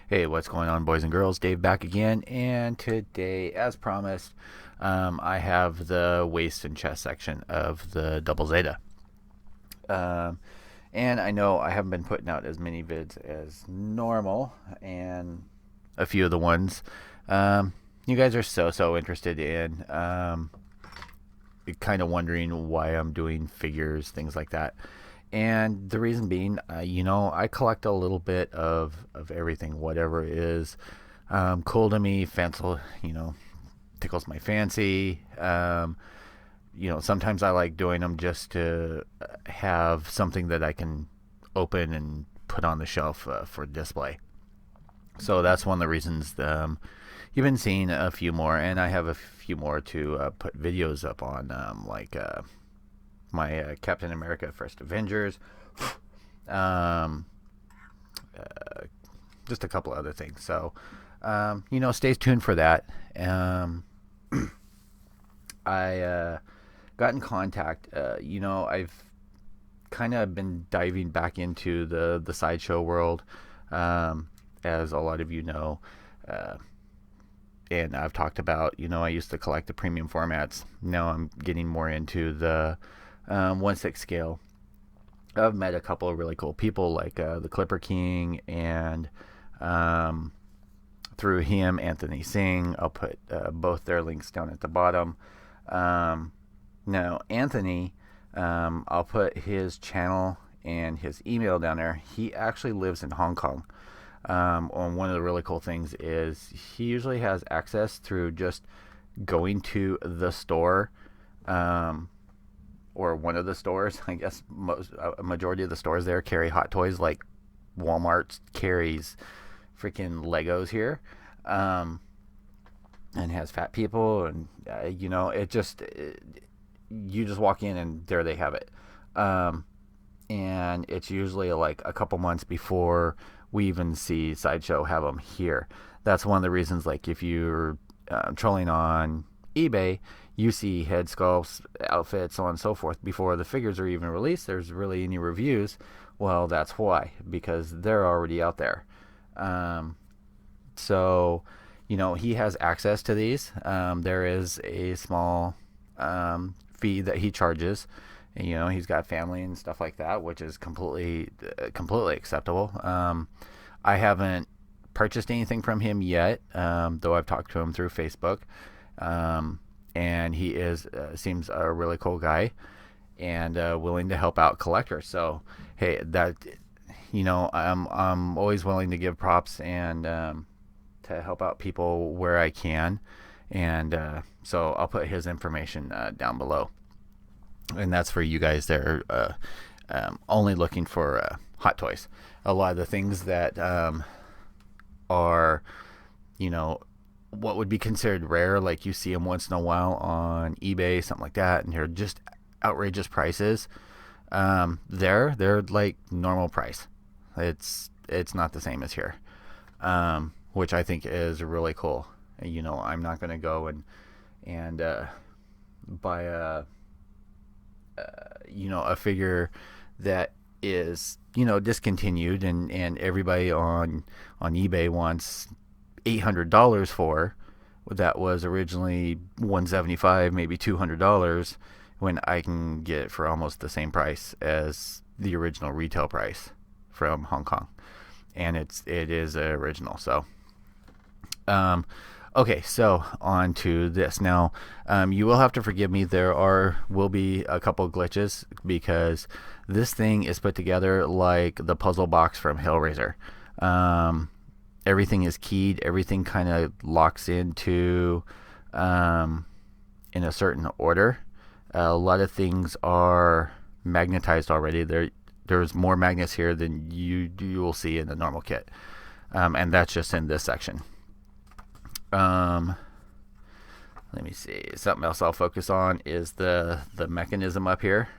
Hey, what's going on, boys and girls? Dave back again, and today, as promised, I have the waist and chest section of the Double Zeta. Um, and I know I haven't been putting out as many vids as normal, and a few of the ones you guys are so interested in. Kind of wondering why I'm doing figures, things like that. And the reason being, I collect a little bit of everything, whatever is cool to me, fanciful, tickles my fancy. Sometimes I like doing them just to have something that I can open and put on the shelf for display. So that's one of the reasons you've been seeing a few more, and I have a few more to put videos up on, my Captain America First Avengers, um, uh, just a couple other things. So, stay tuned for that. I got in contact. I've kind of been diving back into the sideshow world, as a lot of you know. Uh, and I've talked about, I used to collect the premium formats. Now I'm getting more into the 1/6 scale. I've met a couple of really cool people like the Clipperking, and um, through him, Anthony Tsang. I'll put both their links down at the bottom. Um, Now, Anthony, I'll put his channel and his email down there. He actually lives in Hong Kong. And one of the really cool things is he usually has access through just going to the store, um, or one of the stores. I guess a majority of the stores there carry Hot Toys, like Walmart carries freaking Legos here, um, and has Fat People, and you just walk in and there they have it. Um, and it's usually like a couple months before we even see Sideshow have them here. That's one of the reasons, like, if you're trolling on eBay, you see head sculpts, outfits, so on and so forth before the figures are even released. There's really any reviews. Well, that's why, because they're already out there. Um, so, he has access to these. There is a small fee that he charges. And, he's got family and stuff like that, which is completely acceptable. I haven't purchased anything from him yet, though I've talked to him through Facebook. And he seems a really cool guy, and willing to help out collectors. So, hey, I'm always willing to give props, and to help out people where I can. And so I'll put his information down below. And that's for you guys that are only looking for Hot Toys. A lot of the things that are, what would be considered rare, like you see them once in a while on eBay, something like that, and they're just outrageous prices. They're like normal price. It's not the same as here, which I think is really cool. I'm not going to go and buy a figure that is discontinued, and everybody on eBay wants $800 for, that was originally $175, maybe $200, when I can get it for almost the same price as the original retail price from Hong Kong. And it is original. So okay, so on to this. Now, you will have to forgive me. Will be a couple glitches, because this thing is put together like the puzzle box from Hellraiser. Everything is keyed. Everything kind of locks into in a certain order. A lot of things are magnetized already. There's more magnets here than you will see in the normal kit, and that's just in this section. Let me see. Something else I'll focus on is the mechanism up here.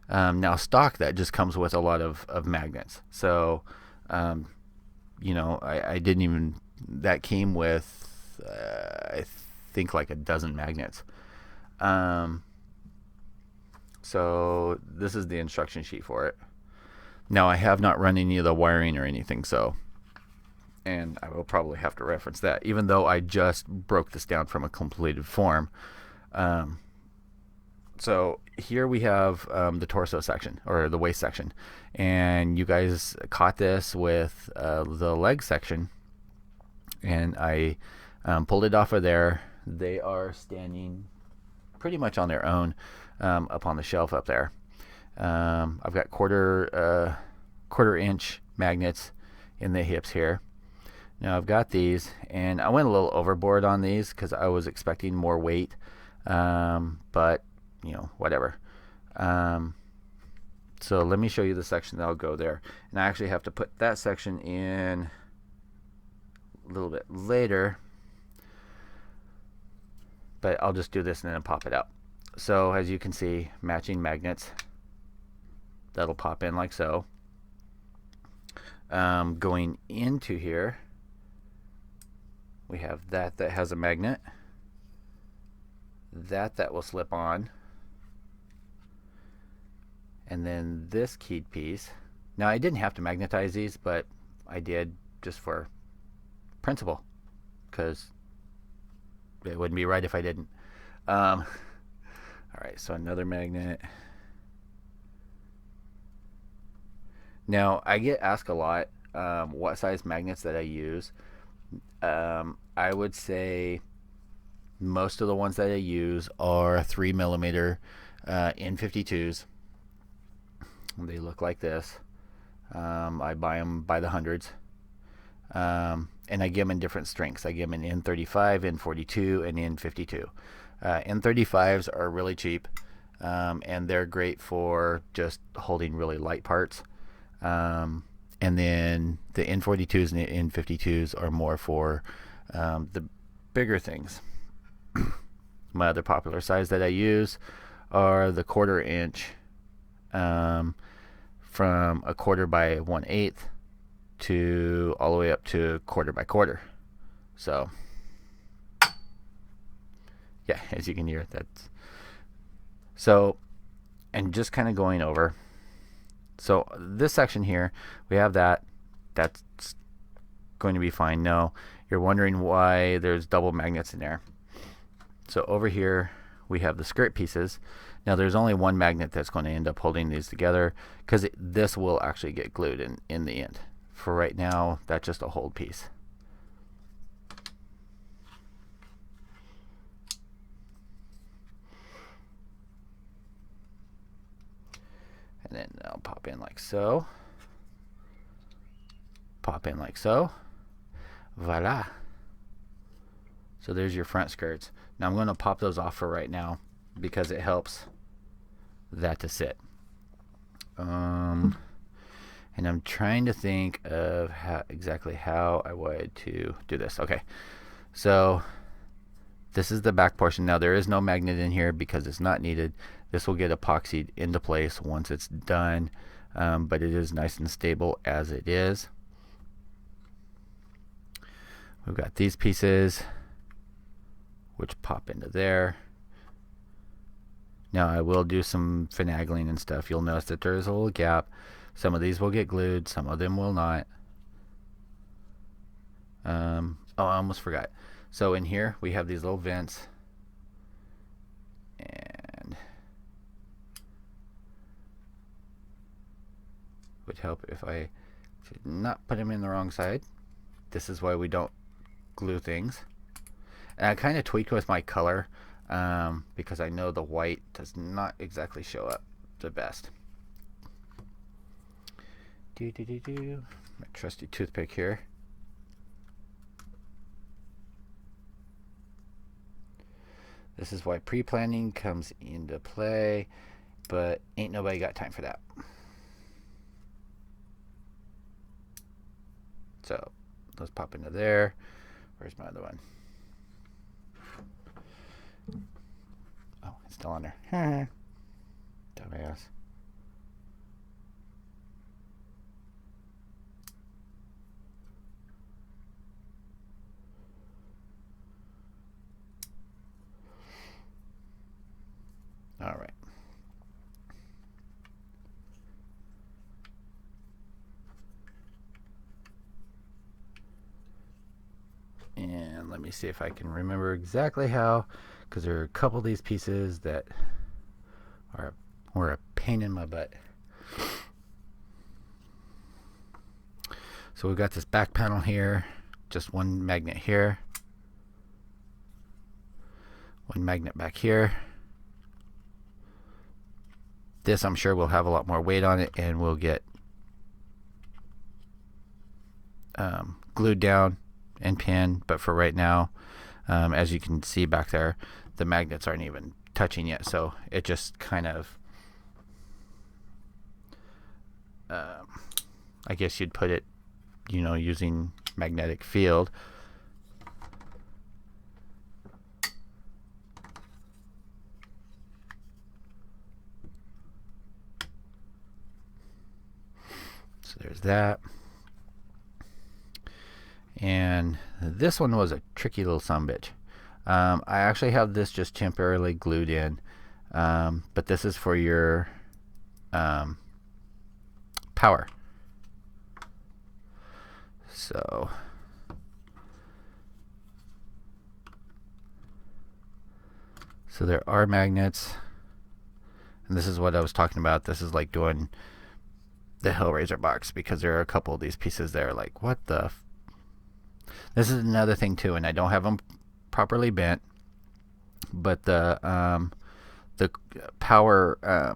Now, stock, that just comes with a lot of magnets. So, I didn't even. That came with, I think, like a dozen magnets. So this is the instruction sheet for it. Now, I have not run any of the wiring or anything, so and I will probably have to reference that, even though I just broke this down from a completed form. So here we have the torso section, or the waist section, and you guys caught this with the leg section, and I pulled it off of there. They are standing pretty much on their own up on the shelf up there. I've got quarter inch magnets in the hips here. Now I've got these, and I went a little overboard on these because I was expecting more weight, but you know, whatever. So let me show you the section that'll go there, and I actually have to put that section in a little bit later, but I'll just do this and then pop it out. So as you can see, matching magnets that'll pop in like so. Going into here, we have that has a magnet, that will slip on, and then this keyed piece. Now I didn't have to magnetize these, but I did just for principle, because it wouldn't be right if I didn't. All right, so another magnet. Now I get asked a lot what size magnets that I use. I would say most of the ones that I use are 3mm N52s. They look like this. I buy them by the hundreds, and I give them in different strengths. I give them in N35, N42, and N52. N35s are really cheap, and they're great for just holding really light parts. And then the N42s and the N52s are more for the bigger things. My other popular size that I use are the 1/4 inch, from 1/4 by 1/8 to all the way up to 1/4 by 1/4. So yeah, as you can hear, that's so. And just kind of going over, so this section here, we have that's going to be fine. No, you're wondering why there's double magnets in there. So over here we have the skirt pieces. Now there's only one magnet that's going to end up holding these together, because this will actually get glued in the end. For right now, that's just a hold piece. And then I'll pop in like so. Pop in like so. Voila. So there's your front skirts. Now I'm going to pop those off for right now, because it helps that to sit. And I'm trying to think of exactly how I would to do this. Okay, so this is the back portion. Now there is no magnet in here because it's not needed. This will get epoxied into place once it's done, but it is nice and stable as it is. We've got these pieces which pop into there. Now I will do some finagling and stuff. You'll notice that there is a little gap. Some of these will get glued, some of them will not. Oh, I almost forgot. So in here we have these little vents, and it would help if I did not put them in the wrong side. This is why we don't glue things. And I kind of tweaked with my color, because I know the white does not exactly show up the best. My trusty toothpick here. This is why pre-planning comes into play, but ain't nobody got time for that. So those pop into there. Where's my other one? Oh, it's still on there. Dumbass. All right. And let me see if I can remember exactly how, because there are a couple of these pieces that were a pain in my butt. So we've got this back panel here, just one magnet here, one magnet back here. This I'm sure will have a lot more weight on it and will get glued down and pinned, but for right now, as you can see back there, the magnets aren't even touching yet, so it just kind of I guess you'd put it, you know, using magnetic field. So there's that. And this one was a tricky little sumbitch. I actually have this just temporarily glued in, but this is for your power. So there are magnets, and this is what I was talking about. This is like doing the Hellraiser box, because there are a couple of these pieces there like, what the this is another thing too, and I don't have them properly bent, but the power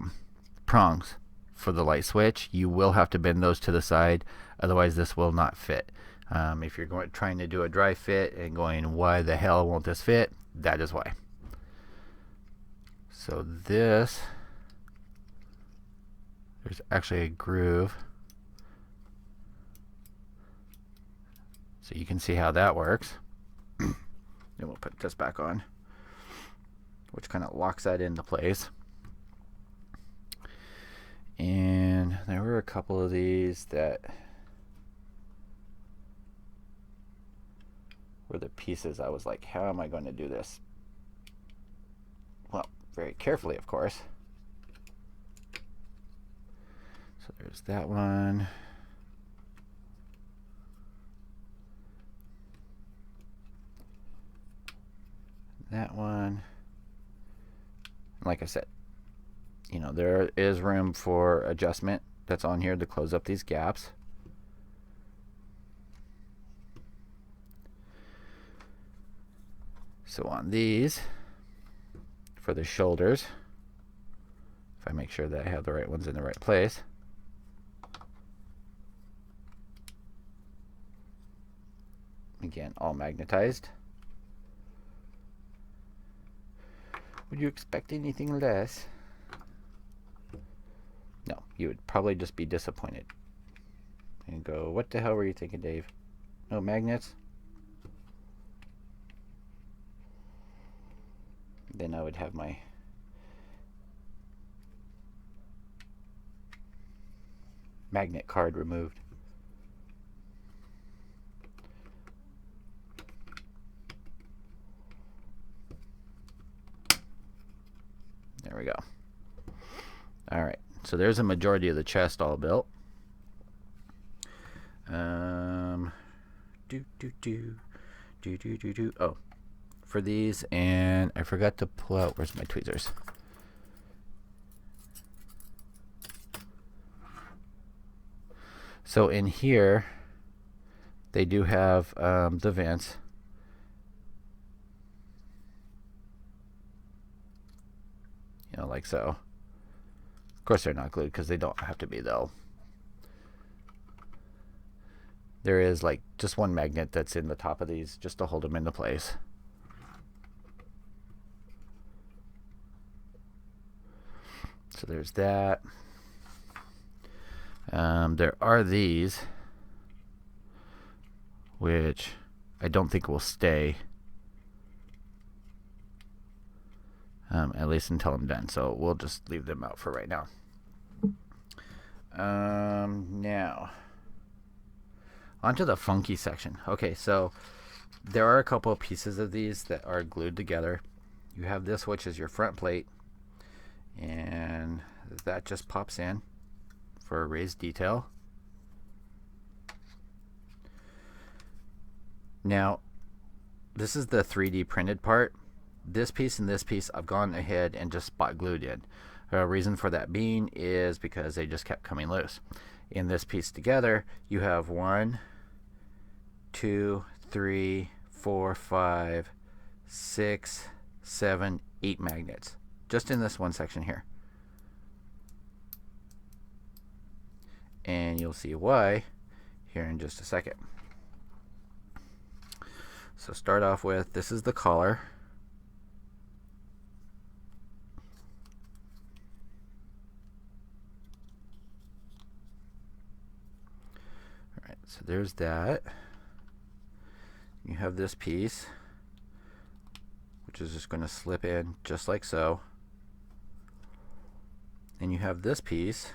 prongs for the light switch, you will have to bend those to the side, otherwise this will not fit. If you're trying to do a dry fit and going, why the hell won't this fit, that is why. So this, there's actually a groove, so you can see how that works. Then we'll put this back on, which kind of locks that into place. And there were a couple of these that were the pieces I was like, how am I going to do this? Well, very carefully, of course. So there's that one. That one. Like I said, you know, there is room for adjustment that's on here to close up these gaps. So on these, for the shoulders, if I make sure that I have the right ones in the right place, again, all magnetized. Would you expect anything less? No, you would probably just be disappointed and go, what the hell were you thinking, Dave? No magnets? Then I would have my magnet card removed. There we go. All right, so there's a majority of the chest all built. Oh, for these, and I forgot to pull out, where's my tweezers? So in here, they do have the vents. You know, like so. Of course they're not glued because they don't have to be though. There is like just one magnet that's in the top of these just to hold them into place. So there's that. There are these, which I don't think will stay, at least until I'm done. So we'll just leave them out for right now. Now, onto the funky section. Okay, so there are a couple of pieces of these that are glued together. You have this, which is your front plate, and that just pops in for a raised detail. Now, this is the 3D printed part. This piece and this piece I've gone ahead and just spot glued in. The reason for that being is because they just kept coming loose. In this piece together, you have 1, 2, 3, 4, 5, 6, 7, 8 magnets. Just in this one section here. And you'll see why here in just a second. So start off with, this is the collar. Alright, so there's that. You have this piece, which is just going to slip in just like so. And you have this piece,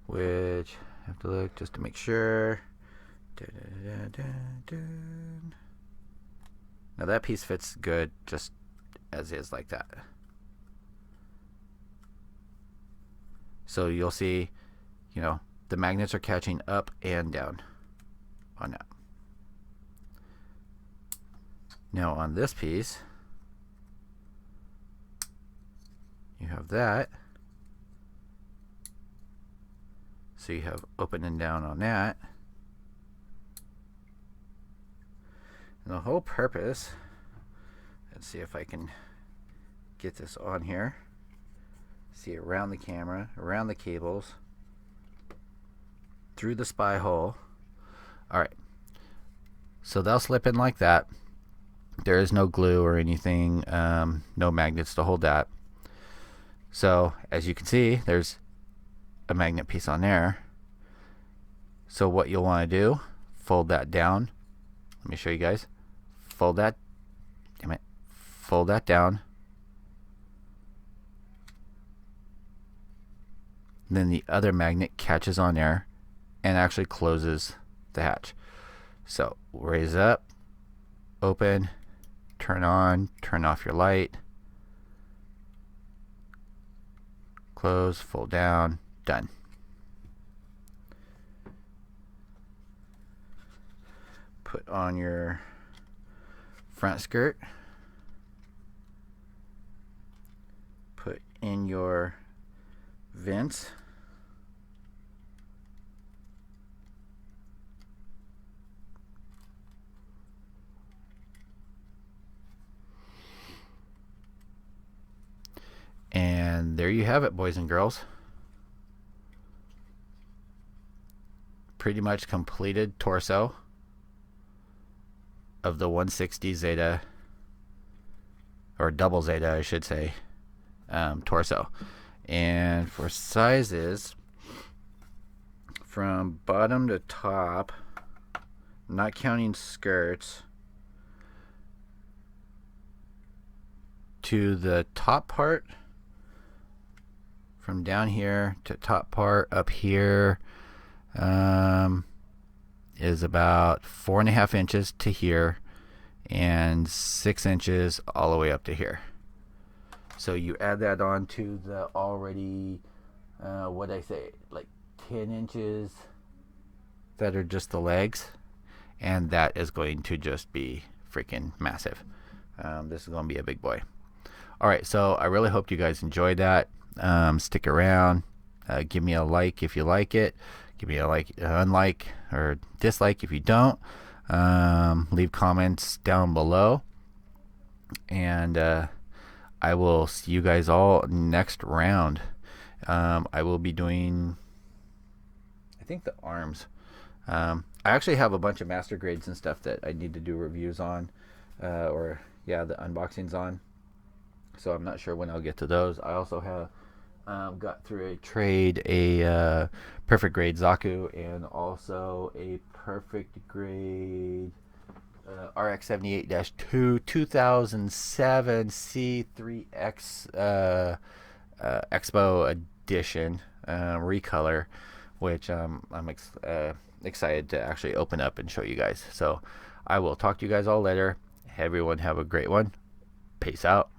which I have to look just to make sure. Now that piece fits good just as is, like that. So you'll see, you know, the magnets are catching up and down on that. Now on this piece, you have that. So you have open and down on that. And the whole purpose, let's see if I can get this on here. See, around the camera, around the cables, through the spy hole. Alright, so they'll slip in like that. There is no glue or anything, no magnets to hold that. So as you can see, there's a magnet piece on there. So what you'll want to do, fold that down. Let me show you guys. Fold that, damn it, fold that down. Then the other magnet catches on there and actually closes the hatch. So raise up, open, turn on, turn off your light, close, fold down, done. Put on your front skirt, put in your vents, and there you have it, boys and girls. Pretty much completed torso of the 160 Zeta, or double Zeta I should say, torso. And for sizes, from bottom to top, not counting skirts, to the top part, from down here to top part up here, is about 4.5 inches to here and 6 inches all the way up to here. So you add that on to the already what I say, like 10 inches that are just the legs, and that is going to just be freaking massive. This is going to be a big boy. Alright, so I really hope you guys enjoyed that. Stick around, give me a like if you like it. Give me a like, unlike, or dislike if you don't. Leave comments down below. And I will see you guys all next round. I will be doing, I think, the arms. I actually have a bunch of master grades and stuff that I need to do reviews on. Or, yeah, the unboxings on. So I'm not sure when I'll get to those. I also have got through a trade, a perfect grade Zaku, and also a perfect grade RX-78-2 2007 C3X Expo edition recolor, which I'm excited to actually open up and show you guys. So I will talk to you guys all later. Everyone have a great one. Peace out.